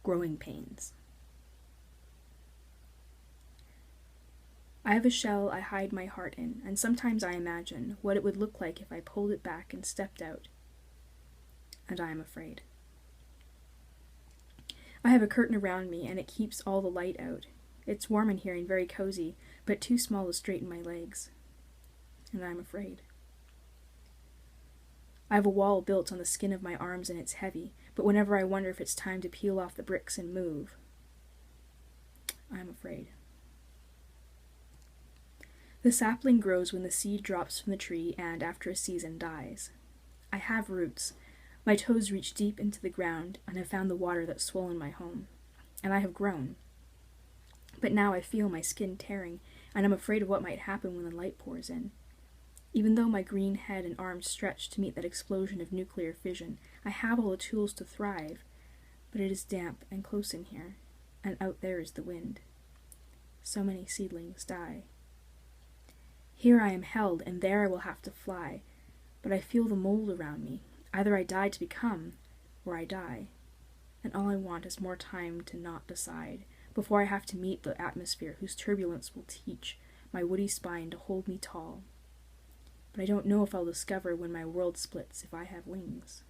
Growing pains. I have a shell I hide my heart in, and sometimes I imagine what it would look like if I pulled it back and stepped out. And I am afraid. I have a curtain around me, and it keeps all the light out. It's warm in here and very cozy, but too small to straighten my legs. And I am afraid. I have a wall built on the skin of my arms, and it's heavy, but whenever I wonder if it's time to peel off the bricks and move, I am afraid. The sapling grows when the seed drops from the tree and, after a season, dies. I have roots. My toes reach deep into the ground and have found the water that's swollen my home. And I have grown. But now I feel my skin tearing, and I'm afraid of what might happen when the light pours in. Even though my green head and arms stretch to meet that explosion of nuclear fission, I have all the tools to thrive. But it is damp and close in here, and out there is the wind. So many seedlings die. Here I am held, and there I will have to fly, but I feel the mold around me. Either I die to become, or I die, and all I want is more time to not decide, before I have to meet the atmosphere whose turbulence will teach my woody spine to hold me tall. But I don't know if I'll discover when my world splits if I have wings.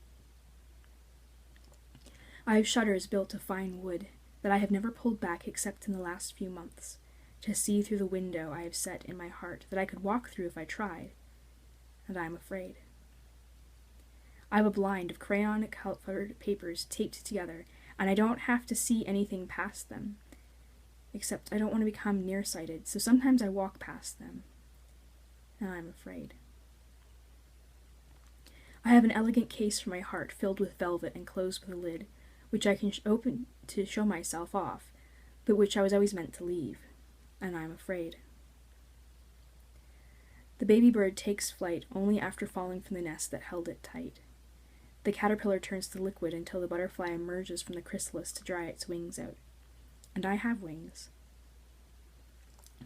I have shutters built of fine wood that I have never pulled back except in the last few months, to see through the window I have set in my heart that I could walk through if I tried, and I am afraid. I have a blind of crayon-colored papers taped together, and I don't have to see anything past them, except I don't want to become nearsighted, so sometimes I walk past them, and I am afraid. I have an elegant case for my heart filled with velvet and closed with a lid, which I can open to show myself off, but which I was always meant to leave. And I am afraid. The baby bird takes flight only after falling from the nest that held it tight. The caterpillar turns to liquid until the butterfly emerges from the chrysalis to dry its wings out. And I have wings.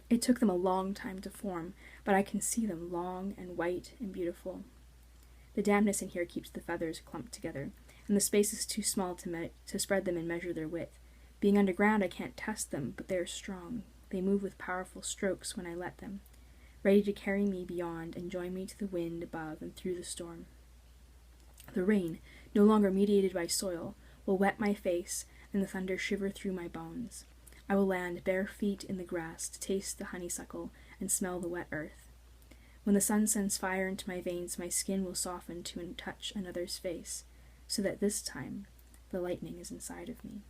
It took them a long time to form, but I can see them long and white and beautiful. The dampness in here keeps the feathers clumped together, and the space is too small to spread them and measure their width. Being underground, I can't test them, but they are strong. They move with powerful strokes when I let them, ready to carry me beyond and join me to the wind above and through the storm. The rain, no longer mediated by soil, will wet my face and the thunder shiver through my bones. I will land bare feet in the grass to taste the honeysuckle and smell the wet earth. When the sun sends fire into my veins, my skin will soften to touch another's face, so that this time the lightning is inside of me.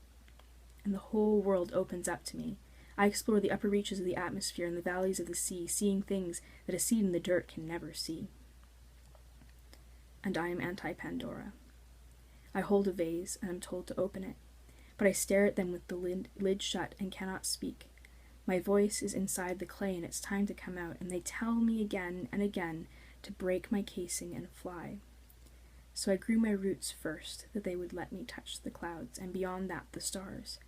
And the whole world opens up to me. I explore the upper reaches of the atmosphere and the valleys of the sea, seeing things that a seed in the dirt can never see. And I am anti-Pandora. I hold a vase and am told to open it, but I stare at them with the lid shut and cannot speak. My voice is inside the clay and it's time to come out, and they tell me again and again to break my casing and fly. So I grew my roots first, that they would let me touch the clouds, and beyond that the stars.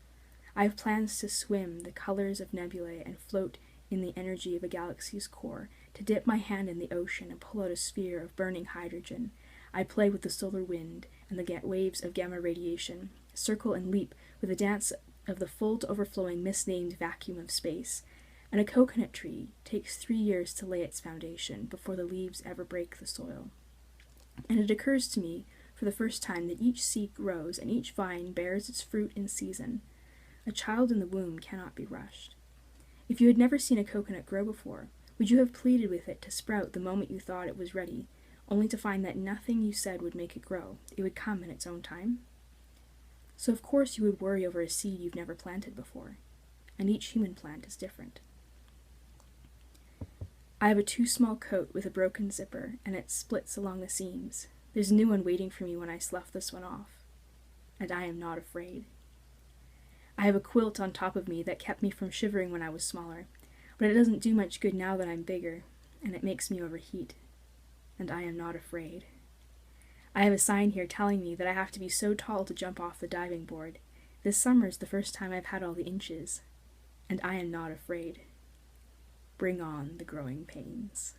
I have plans to swim the colors of nebulae and float in the energy of a galaxy's core, to dip my hand in the ocean and pull out a sphere of burning hydrogen. I play with the solar wind and the waves of gamma radiation, circle and leap with the dance of the full to overflowing misnamed vacuum of space. And a coconut tree takes 3 years to lay its foundation before the leaves ever break the soil. And it occurs to me for the first time that each seed grows and each vine bears its fruit in season. A child in the womb cannot be rushed. If you had never seen a coconut grow before, would you have pleaded with it to sprout the moment you thought it was ready, only to find that nothing you said would make it grow? It would come in its own time? So of course you would worry over a seed you've never planted before, and each human plant is different. I have a too small coat with a broken zipper, and it splits along the seams. There's a new one waiting for me when I slough this one off, and I am not afraid. I have a quilt on top of me that kept me from shivering when I was smaller, but it doesn't do much good now that I'm bigger, and it makes me overheat. And I am not afraid. I have a sign here telling me that I have to be so tall to jump off the diving board. This summer is the first time I've had all the inches, and I am not afraid. Bring on the growing pains.